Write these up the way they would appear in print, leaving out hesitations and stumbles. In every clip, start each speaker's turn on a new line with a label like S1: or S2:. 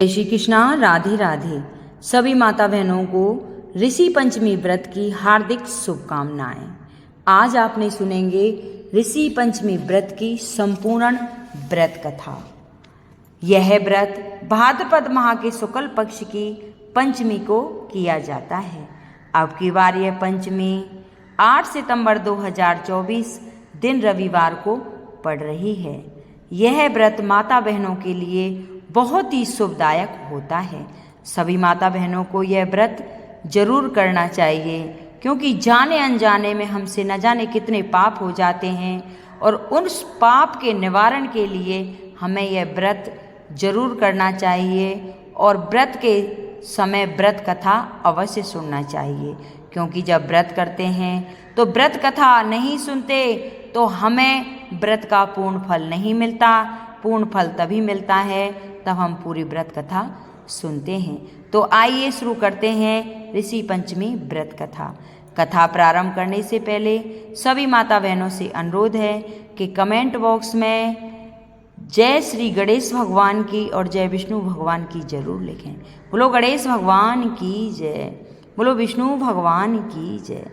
S1: जय श्री कृष्णा। राधे राधे। सभी माता बहनों को ऋषि पंचमी व्रत की हार्दिक शुभकामनाएं। आज आपने सुनेंगे ऋषि पंचमी व्रत की संपूर्ण व्रत कथा। यह व्रत भाद्रपद माह के शुक्ल पक्ष की पंचमी को किया जाता है। अब की बार यह पंचमी 8 सितंबर 2024 दिन रविवार को पड़ रही है। यह व्रत माता बहनों के लिए बहुत ही शुभदायक होता है। सभी माता बहनों को यह व्रत जरूर करना चाहिए, क्योंकि जाने अनजाने में हमसे न जाने कितने पाप हो जाते हैं और उस पाप के निवारण के लिए हमें यह व्रत जरूर करना चाहिए। और व्रत के समय व्रत कथा अवश्य सुनना चाहिए, क्योंकि जब व्रत करते हैं तो व्रत कथा नहीं सुनते तो हमें व्रत का पूर्ण फल नहीं मिलता। पूर्ण फल तभी मिलता है तब हम पूरी व्रत कथा सुनते हैं। तो आइए शुरू करते हैं ऋषि पंचमी व्रत कथा। कथा प्रारंभ करने से पहले सभी माता बहनों से अनुरोध है कि कमेंट बॉक्स में जय श्री गणेश भगवान की और जय विष्णु भगवान की जरूर लिखें। बोलो गणेश भगवान की जय, बोलो विष्णु भगवान की जय।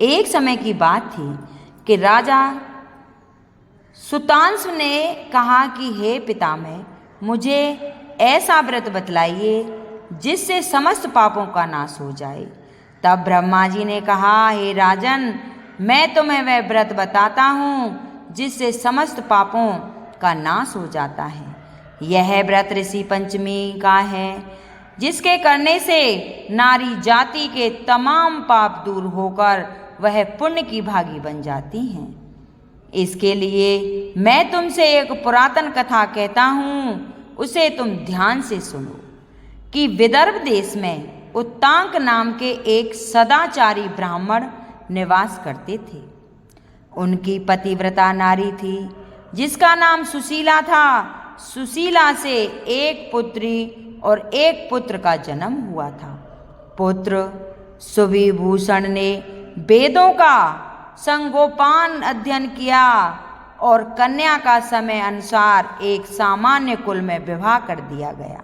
S1: एक समय की बात थी कि राजा सुतांशु ने कहा कि हे पितामह, मुझे ऐसा व्रत बतलाइए जिससे समस्त पापों का नाश हो जाए। तब ब्रह्मा जी ने कहा, हे राजन, मैं तुम्हें वह व्रत बताता हूँ जिससे समस्त पापों का नाश हो जाता है। यह व्रत ऋषि पंचमी का है, जिसके करने से नारी जाति के तमाम पाप दूर होकर वह पुण्य की भागी बन जाती हैं। इसके लिए मैं तुमसे एक पुरातन कथा कहता हूँ, उसे तुम ध्यान से सुनो। कि विदर्भ देश में उत्तांक नाम के एक सदाचारी ब्राह्मण निवास करते थे। उनकी पतिव्रता नारी थी जिसका नाम सुशीला था। सुशीला से एक पुत्री और एक पुत्र का जन्म हुआ था। पुत्र सुविभूषण ने वेदों का संगोपान अध्ययन किया और कन्या का समय अनुसार एक सामान्य कुल में विवाह कर दिया गया।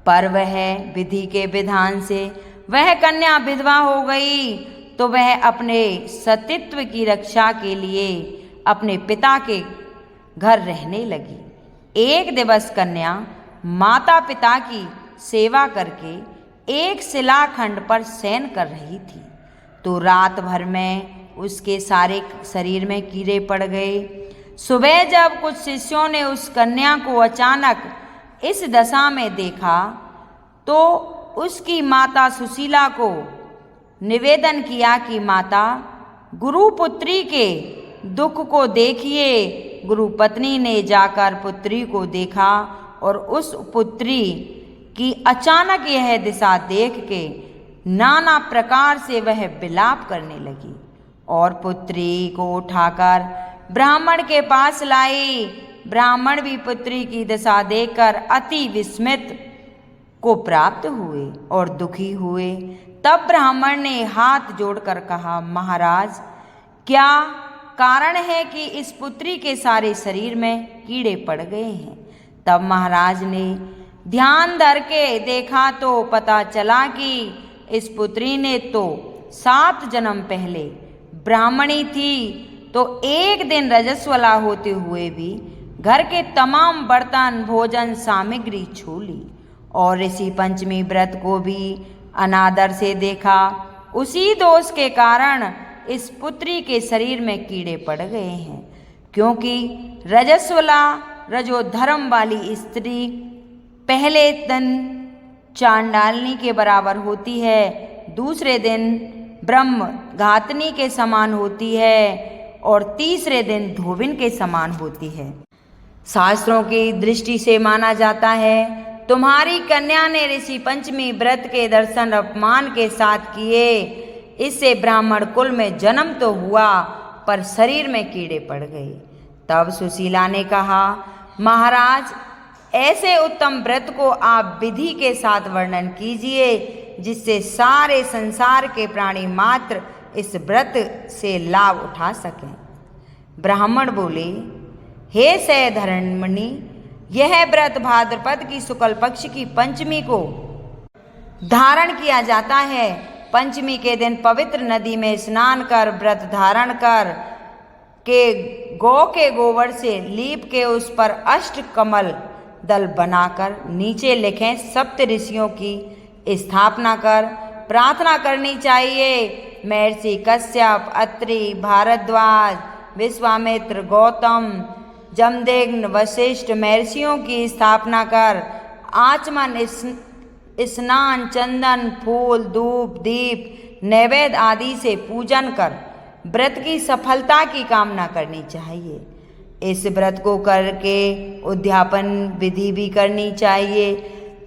S1: पर वह विधि के विधान से वह कन्या विधवा हो गई, तो वह अपने सतीत्व की रक्षा के लिए अपने पिता के घर रहने लगी। एक दिवस कन्या माता पिता की सेवा करके एक शिलाखंड पर शयन कर रही थी, तो रात भर में उसके सारे शरीर में कीड़े पड़ गए। सुबह जब कुछ शिष्यों ने उस कन्या को अचानक इस दशा में देखा, तो उसकी माता सुशीला को निवेदन किया कि माता, गुरु पुत्री के दुख को देखिए। गुरु पत्नी ने जाकर पुत्री को देखा और उस पुत्री की अचानक यह दिशा देख के नाना प्रकार से वह विलाप करने लगी और पुत्री को उठाकर ब्राह्मण के पास लाई। ब्राह्मण भी पुत्री की दशा देखकर अति विस्मित को प्राप्त हुए और दुखी हुए। तब ब्राह्मण ने हाथ जोड़कर कहा, महाराज, क्या कारण है कि इस पुत्री के सारे शरीर में कीड़े पड़ गए हैं? तब महाराज ने ध्यान धर के देखा तो पता चला कि इस पुत्री ने तो 7 जन्म पहले ब्राह्मणी थी, तो एक दिन रजस्वला होते हुए भी घर के तमाम बर्तन भोजन सामग्री छू ली और ऋषि पंचमी व्रत को भी अनादर से देखा। उसी दोष के कारण इस पुत्री के शरीर में कीड़े पड़ गए हैं, क्योंकि रजस्वला रजोधर्म वाली स्त्री पहले दिन चांडालनी के बराबर होती है, दूसरे दिन ब्रह्म घातनी के समान होती है और तीसरे दिन धोबिन के समान होती है। शास्त्रों की दृष्टि से माना जाता है, तुम्हारी कन्या ने ऋषि पंचमी व्रत के दर्शन अपमान के साथ किए। इससे ब्राह्मण कुल में जन्म तो हुआ, पर शरीर में कीड़े पड़ गए। तब सुशीला ने कहा, महाराज, ऐसे उत्तम व्रत को आप विधि के साथ वर्णन कीजिए, जिससे सारे संसार के प्राणी मात्र इस व्रत से लाभ उठा सकें। ब्राह्मण बोले, हे सैधर्मणि, यह व्रत भाद्रपद की शुक्ल पक्ष की पंचमी को धारण किया जाता है। पंचमी के दिन पवित्र नदी में स्नान कर व्रत धारण कर के गौ के गोबर से लीप के उस पर अष्ट कमल दल बनाकर नीचे लिखें सप्त ऋषियों की स्थापना कर प्रार्थना करनी चाहिए। महर्षि कश्यप, अत्रि, भारद्वाज, विश्वामित्र, गौतम, जमदग्नि, वशिष्ठ महर्षियों की स्थापना कर आचमन, स्नान, चंदन, फूल, धूप, दीप, नैवेद्य आदि से पूजन कर व्रत की सफलता की कामना करनी चाहिए। इस व्रत को करके उद्यापन विधि भी करनी चाहिए।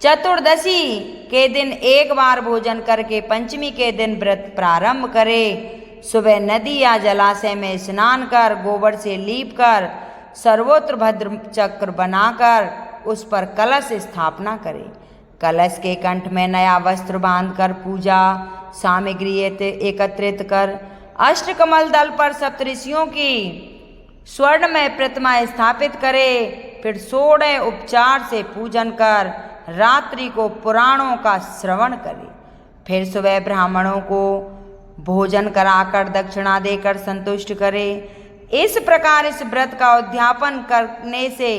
S1: चतुर्दशी के दिन एक बार भोजन करके पंचमी के दिन व्रत प्रारंभ करें। सुबह नदी या जलाशय में स्नान कर गोबर से लीप कर सर्वोत्र भद्र चक्र बनाकर उस पर कलश स्थापना करें। कलश के कंठ में नया वस्त्र बांधकर पूजा सामग्री एकत्रित कर अष्टकमल दल पर सप्तऋषियों की स्वर्णमय प्रतिमा स्थापित करे। फिर 16 उपचार से पूजन कर रात्रि को पुराणों का श्रवण करे। फिर सुबह ब्राह्मणों को भोजन कराकर दक्षिणा देकर संतुष्ट करे। इस प्रकार इस व्रत का उद्यापन करने से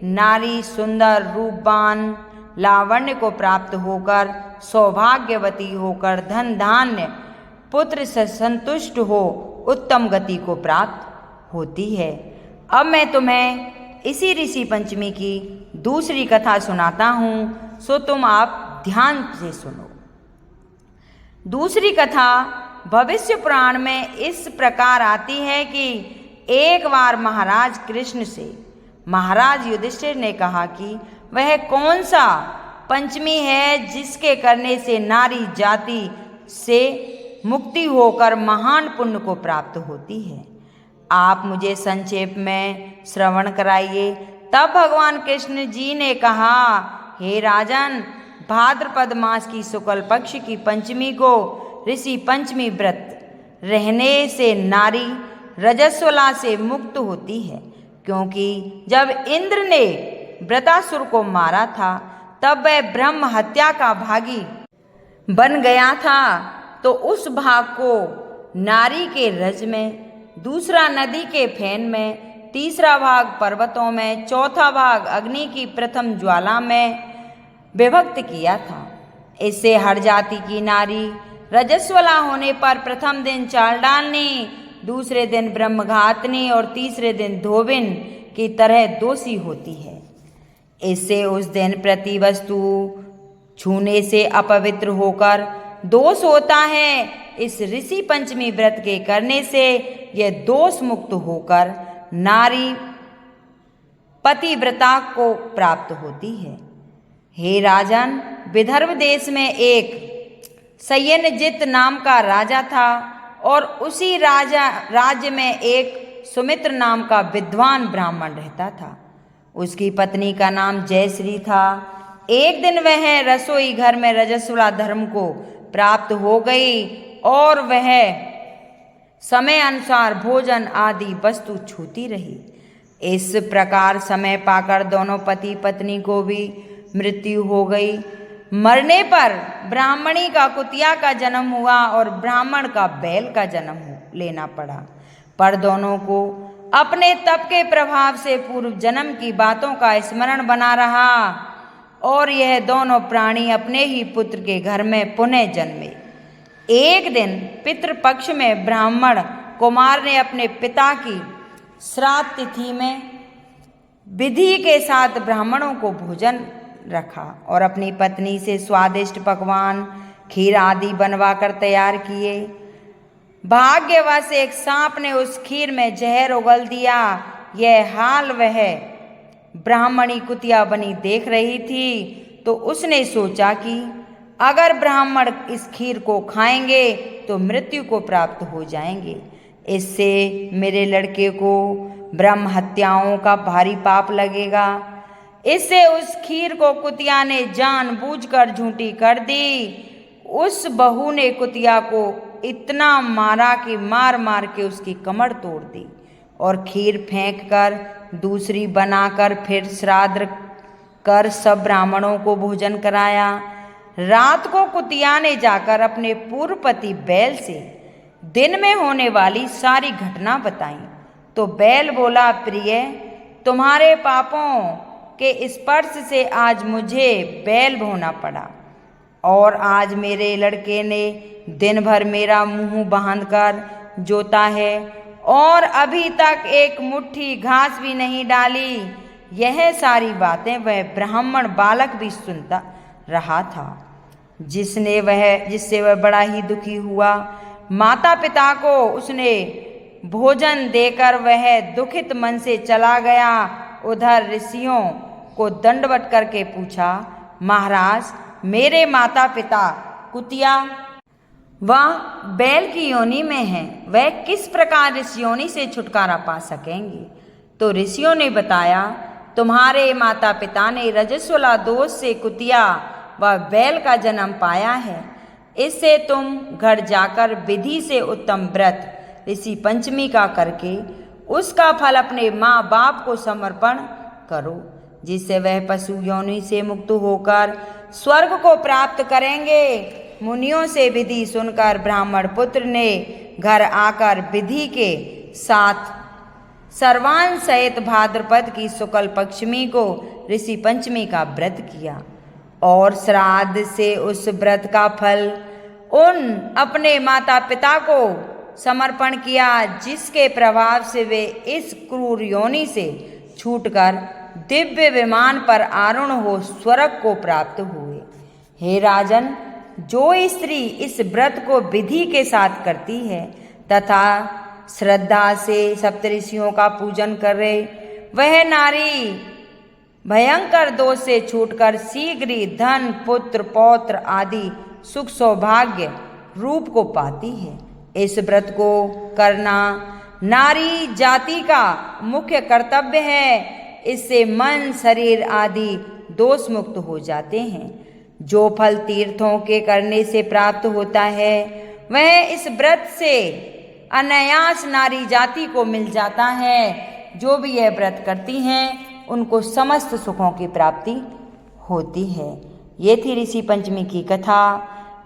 S1: नारी सुंदर रूपवान लावण्य को प्राप्त होकर सौभाग्यवती होकर धन धान्य पुत्र से संतुष्ट हो उत्तम गति को प्राप्त होती है। अब मैं तुम्हें इसी ऋषि पंचमी की दूसरी कथा सुनाता हूँ, सो तुम आप ध्यान से सुनो। दूसरी कथा भविष्य पुराण में इस प्रकार आती है कि एक बार महाराज कृष्ण से महाराज युधिष्ठिर ने कहा कि वह कौन सा पंचमी है जिसके करने से नारी जाति से मुक्ति होकर महान पुण्य को प्राप्त होती है। आप मुझे संक्षेप में श्रवण कराइए। तब भगवान कृष्ण जी ने कहा, हे राजन, भाद्रपद मास की शुक्ल पक्ष की पंचमी को ऋषि पंचमी व्रत रहने से नारी रजस्वला से मुक्त होती है, क्योंकि जब इंद्र ने वृतासुर को मारा था तब वह ब्रह्म हत्या का भागी बन गया था। तो उस भाग को नारी के रज में, दूसरा नदी के फेन में, तीसरा भाग पर्वतों में, चौथा भाग अग्नि की प्रथम ज्वाला में विभक्त किया था। इससे हर जाति की नारी रजस्वला होने पर प्रथम दिन चांडालनी, दूसरे दिन ब्रह्मघातनी और तीसरे दिन धोबिन की तरह दोषी होती है। इससे उस दिन प्रति वस्तु छूने से अपवित्र होकर दोष होता है। इस ऋषि पंचमी व्रत के करने से यह दोष मुक्त होकर नारी पतिव्रता को प्राप्त होती है। हे राजन, विदर्भ देश में एक सयनजित नाम का राजा था और उसी राज्य में एक सुमित्र नाम का विद्वान ब्राह्मण रहता था। उसकी पत्नी का नाम जयश्री था। एक दिन वह रसोई घर में रजस्वला धर्म को प्राप्त हो गई और वह समय अनुसार भोजन आदि वस्तु छूती रही। इस प्रकार समय पाकर दोनों पति पत्नी को भी मृत्यु हो गई। मरने पर ब्राह्मणी का कुतिया का जन्म हुआ और ब्राह्मण का बैल का जन्म लेना पड़ा। पर दोनों को अपने तप के प्रभाव से पूर्व जन्म की बातों का स्मरण बना रहा और यह दोनों प्राणी अपने ही पुत्र के घर में पुनः जन्मे। एक दिन पितृपक्ष में ब्राह्मण कुमार ने अपने पिता की श्राद्ध तिथि में विधि के साथ ब्राह्मणों को भोजन रखा और अपनी पत्नी से स्वादिष्ट पकवान खीर आदि बनवाकर तैयार किए। भाग्यवश एक सांप ने उस खीर में जहर उगल दिया। यह हाल वह ब्राह्मणी कुतिया बनी देख रही थी, तो उसने सोचा कि अगर ब्राह्मण इस खीर को खाएंगे तो मृत्यु को प्राप्त हो जाएंगे। इससे मेरे लड़के को ब्रह्म हत्याओं का भारी पाप लगेगा। इससे उस खीर को कुतिया ने जानबूझकर झूठी कर दी। उस बहू ने कुतिया को इतना मारा कि मार मार के उसकी कमर तोड़ दी और खीर फेंक कर दूसरी बनाकर फिर श्राद्ध कर सब ब्राह्मणों को भोजन कराया। रात को कुतिया ने जाकर अपने पूर्व पति बैल से दिन में होने वाली सारी घटना बताई। तो बैल बोला, प्रिय, तुम्हारे पापों के स्पर्श से आज मुझे बैल होना पड़ा, और आज मेरे लड़के ने दिन भर मेरा मुंह बांधकर जोता है और अभी तक एक मुट्ठी घास भी नहीं डाली। यह सारी बातें वह ब्राह्मण बालक भी सुनता रहा था, जिससे वह बड़ा ही दुखी हुआ। माता पिता को उसने भोजन देकर वह दुखित मन से चला गया। उधर ऋषियों को दंडवत करके पूछा, महाराज, मेरे माता पिता कुतिया वह बैल की योनि में है, वह किस प्रकार इस योनि से छुटकारा पा सकेंगे? तो ऋषियों ने बताया, तुम्हारे माता पिता ने रजस्वला दोष से कुतिया व बैल का जन्म पाया है। इससे तुम घर जाकर विधि से उत्तम व्रत ऋषि पंचमी का करके उसका फल अपने माँ बाप को समर्पण करो, जिससे वह पशु योनि से मुक्त होकर स्वर्ग को प्राप्त करेंगे। मुनियों से विधि सुनकर ब्राह्मण पुत्र ने घर आकर विधि के साथ सर्वान सहित भाद्रपद की शुक्ल पक्षमी को ऋषि पंचमी का व्रत किया और श्राद्ध से उस व्रत का फल उन अपने माता पिता को समर्पण किया, जिसके प्रभाव से वे इस क्रूर योनि से छूटकर दिव्य विमान पर आरूढ़ हो स्वर्ग को प्राप्त हुए। हे राजन, जो स्त्री इस व्रत को विधि के साथ करती है तथा श्रद्धा से सप्तऋषियों का पूजन करे, वह नारी भयंकर दोष से छूटकर शीघ्र ही धन, पुत्र, पौत्र आदि सुख सौभाग्य रूप को पाती है। इस व्रत को करना नारी जाति का मुख्य कर्तव्य है। इससे मन, शरीर आदि दोष मुक्त हो जाते हैं। जो फल तीर्थों के करने से प्राप्त होता है, वह इस व्रत से अनायास नारी जाति को मिल जाता है। जो भी यह व्रत करती हैं, उनको समस्त सुखों की प्राप्ति होती है। ये थी ऋषि पंचमी की कथा।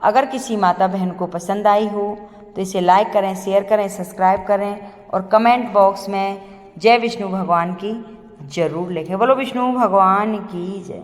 S1: अगर किसी माता बहन को पसंद आई हो तो इसे लाइक करें, शेयर करें, सब्सक्राइब करें और कमेंट बॉक्स में जय विष्णु भगवान की जरूर लिखें। बोलो विष्णु भगवान की जय।